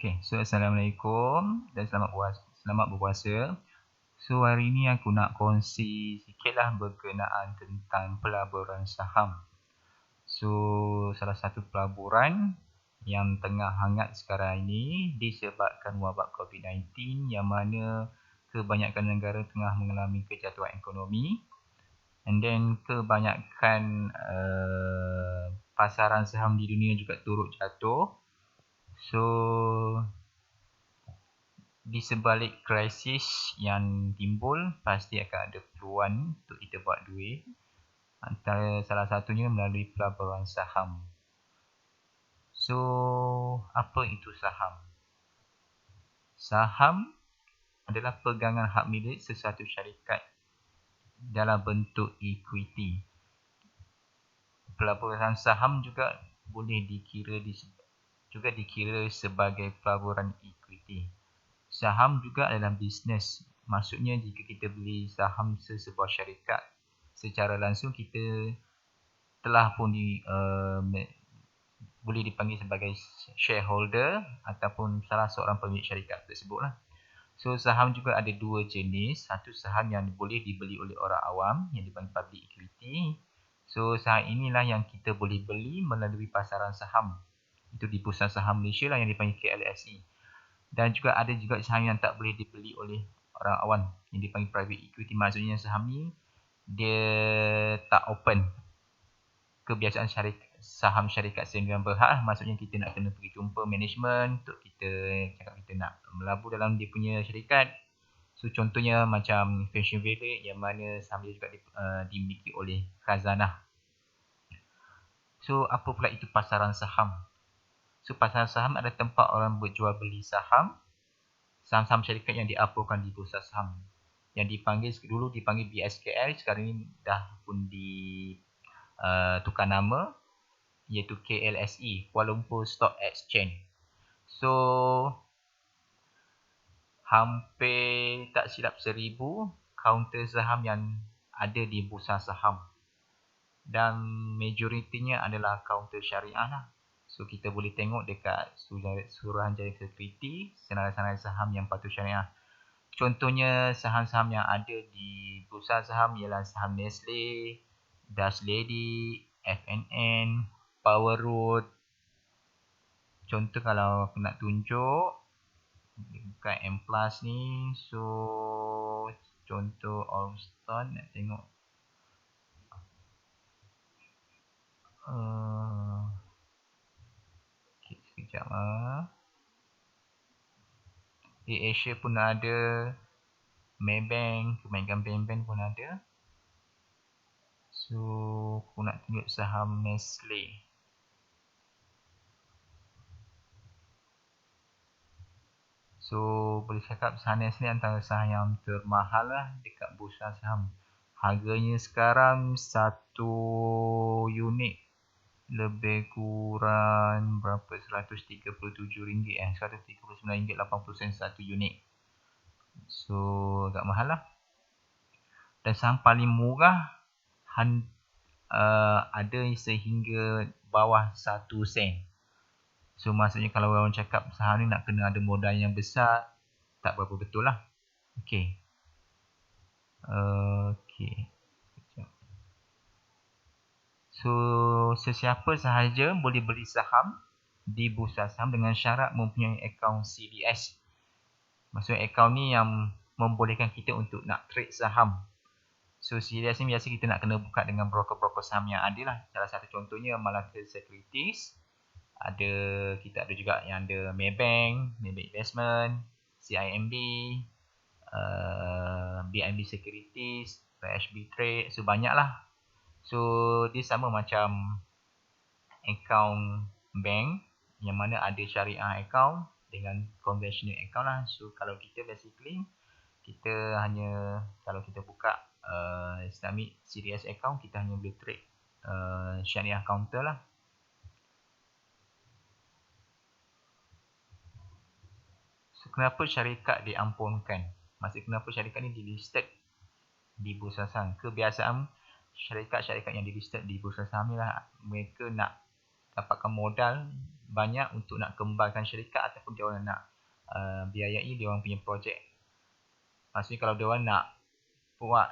Okay, so Assalamualaikum dan selamat berpuasa. So hari ni aku nak kongsi sikitlah berkenaan tentang pelaburan saham. So salah satu pelaburan yang tengah hangat sekarang ini disebabkan wabak COVID-19 yang mana kebanyakan negara tengah mengalami kejatuhan ekonomi, and then kebanyakan pasaran saham di dunia juga turut jatuh. So di sebalik krisis yang timbul, pasti akan ada peluang untuk kita buat duit. Antara salah satunya melalui pelaburan saham. So, apa itu saham? Saham adalah pegangan hak milik sesuatu syarikat dalam bentuk equity. Pelaburan saham juga boleh dikira sebagai pelaburan equity. Saham juga adalah bisnes. Maksudnya jika kita beli saham sesebuah syarikat, secara langsung kita telah pun boleh dipanggil sebagai shareholder ataupun salah seorang pemilik syarikat tersebut lah. So saham juga ada dua jenis. Satu saham yang boleh dibeli oleh orang awam yang dipanggil public equity. So saham inilah yang kita boleh beli melalui pasaran saham. Itu di Bursa Saham Malaysia lah yang dipanggil KLSE. Dan juga ada juga saham yang tak boleh dibeli oleh orang awam yang dipanggil private equity. Maksudnya saham ni dia tak open. Kebiasaan saham syarikat sendirian berhad, maksudnya kita nak kena pergi jumpa management untuk kita cakap kita nak melabur dalam dia punya syarikat. So contohnya macam Fashion Village yang mana saham dia juga dimiliki oleh khazanah. So apa pula itu pasaran saham? So pasaran saham adalah tempat orang berjual beli saham-saham syarikat yang diaporkan di Bursa Saham. Yang dulu dipanggil BSKL, sekarang ini dah pun tukar nama, iaitu KLSE, Kuala Lumpur Stock Exchange. So hampir tak silap 1,000 kaunter saham yang ada di Bursa Saham. Dan majoritinya adalah kaunter syariah lah. So kita boleh tengok dekat Suruhanjaya Security senarai-senarai saham yang patuh syariah. Contohnya saham-saham yang ada di Bursa Saham ialah saham Nestle, Dutch Lady, FNN, Power Road. Contoh kalau aku nak tunjuk bukan M Plus ni, so contoh Allston nak tengok. Sekejap Asia pun ada, Maybank, kebanyakan bank-bank pun ada. So aku nak tunjuk saham Nestle. So boleh cakap saham Nestle antara saham yang termahal lah dekat Bursa Saham. Harganya sekarang satu unit lebih kurang berapa, RM137, RM139.80 satu unit. So agak mahal lah. Dan saham paling murah ada sehingga bawah 1 sen. So maksudnya kalau orang cakap saham ni nak kena ada modal yang besar, tak berapa betul lah. Okay. So sesiapa sahaja boleh beli saham di Bursa Saham dengan syarat mempunyai akaun CDS. Maksudnya akaun ni yang membolehkan kita untuk nak trade saham. So CDS ni biasa kita nak kena buka dengan broker-broker saham yang ada lah. Salah satu contohnya Malacca Securities. Kita ada juga yang ada Maybank Investment, CIMB, BNB Securities, PHB Trade. So banyak lah. So dia sama macam akaun bank yang mana ada syariah account dengan conventional account lah. So kalau kita basically kita hanya kalau kita buka Islamic CDS account, kita hanya boleh trade syariah counter lah. So kenapa syarikat diampunkan? Maksudnya kenapa syarikat ni dilisted di Bursa Saham? Kebiasaan syarikat-syarikat yang dilisted di Bursa Saham ni lah, mereka nak dapatkan modal banyak untuk nak kembangkan syarikat ataupun dia orang nak biayai dia orang punya projek. Maksudnya kalau dia orang nak buat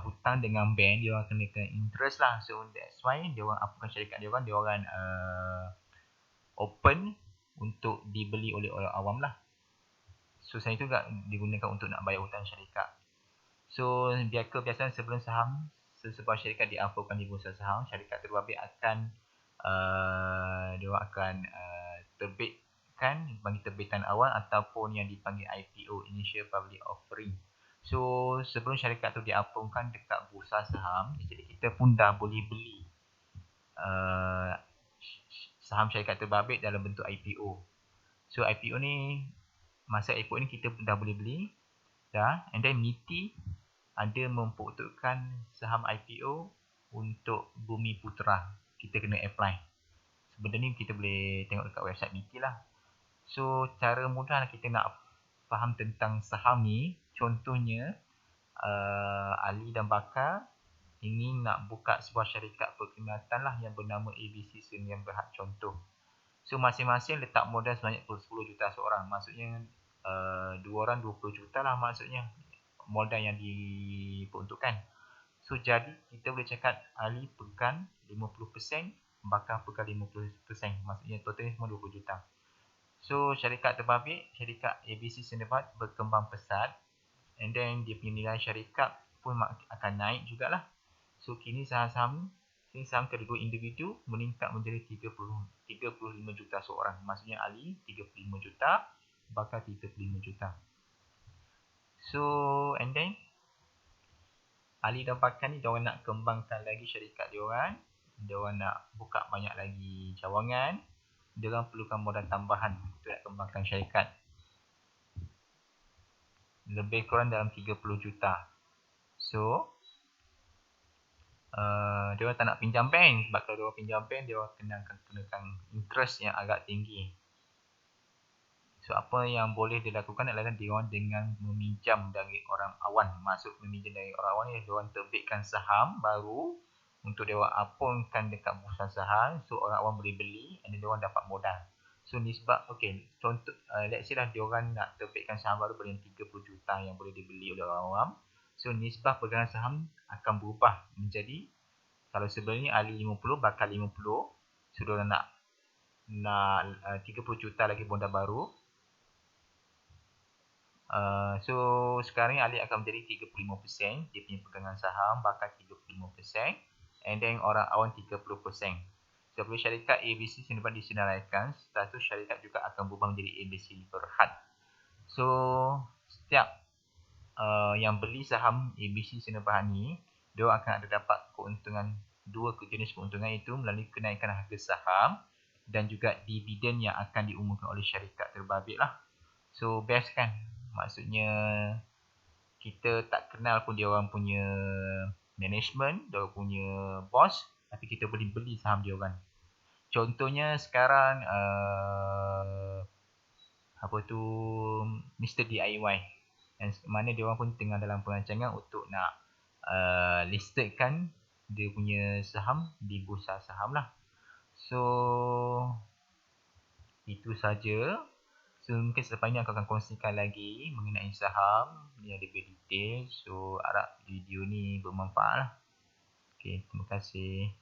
hutang dengan bank, dia orang kena interest lah. So that's why dia orang apakan syarikat dia orang open untuk dibeli oleh orang awam lah. So selain itu juga digunakan untuk nak bayar hutang syarikat. So kebiasaan sebelum saham sesebuah syarikat diaporkan di bursa saham, syarikat terbabit akan dia akan terbitkan bagi terbitan awal ataupun yang dipanggil IPO, Initial Public Offering. So sebelum syarikat tu diaporkan dekat bursa saham, jadi kita pun dah boleh beli saham syarikat terbabit dalam bentuk IPO. So IPO ni, masa IPO ni kita dah boleh beli dah, and then MITI ada memperuntukkan saham IPO untuk Bumi Putera. Kita kena apply. Sebenarnya ni kita boleh tengok dekat website MITI lah. So cara mudah kita nak faham tentang saham ni, contohnya ahli dan bakar ingin nak buka sebuah syarikat perkhidmatan lah yang bernama ABC Sdn Bhd contoh. So masing-masing letak modal sebanyak 10 juta seorang. Maksudnya 2 orang 20 juta lah maksudnya modal yang diperuntukkan. So jadi kita boleh cakap ahli pegang 50%, bakar pegang 50%. Maksudnya totalnya semua 20 juta. So syarikat terbabit, syarikat ABC Sdn Bhd berkembang pesat, and then dia punya nilai syarikat pun akan naik jugalah. So kini saham kedua-dua individu meningkat menjadi 35 juta seorang. Maksudnya ahli 35 juta, bakar 35 juta. So and then ahli dan bakar ni diorang nak kembangkan lagi syarikat diorang. Diorang nak buka banyak lagi cawangan. Diorang perlukan modal tambahan untuk nak kembangkan syarikat. Lebih kurang dalam 30 juta. So diorang tak nak pinjam bank. Sebab kalau diorang pinjam bank, diorang kenakan interest yang agak tinggi. So apa yang boleh dilakukan adalah diorang dengan meminjam dari orang awam. Maksud meminjam dari orang awam ni, diorang terbitkan saham baru untuk diorang apunkan dekat bursa saham. So orang awam boleh beli dan diorang dapat modal. So nisbah, okay, contoh, let's say lah diorang nak terbitkan saham baru bernilai 30 juta yang boleh dibeli oleh orang awam. So nisbah pegangan saham akan berubah menjadi, kalau sebelumnya ahli 50, bakal 50. So diorang nak 30 juta lagi modal baru. So sekarang ni ahli akan menjadi 35%, dia punya pegangan saham, bakal 35%, and then orang awam 30%. So bila syarikat ABC Sdn Bhd disenaraikan, status syarikat juga akan berubah menjadi ABC Berhad. So setiap yang beli saham ABC Sdn Bhd ni, dia akan ada dapat keuntungan, dua jenis keuntungan itu melalui kenaikan harga saham dan juga dividen yang akan diumumkan oleh syarikat terbabit lah. So best kan? Maksudnya kita tak kenal pun dia orang punya management, dia orang punya boss, tapi kita boleh beli saham dia orang. Contohnya sekarang apa tu Mr. DIY, yang mana dia orang pun tengah dalam perancangan untuk nak listedkan dia punya saham di bursa saham lah. So itu saja. So mungkin selepas ini aku akan kongsikan lagi mengenai saham yang lebih detail. So harap video ni bermanfaat lah. Okay, terima kasih.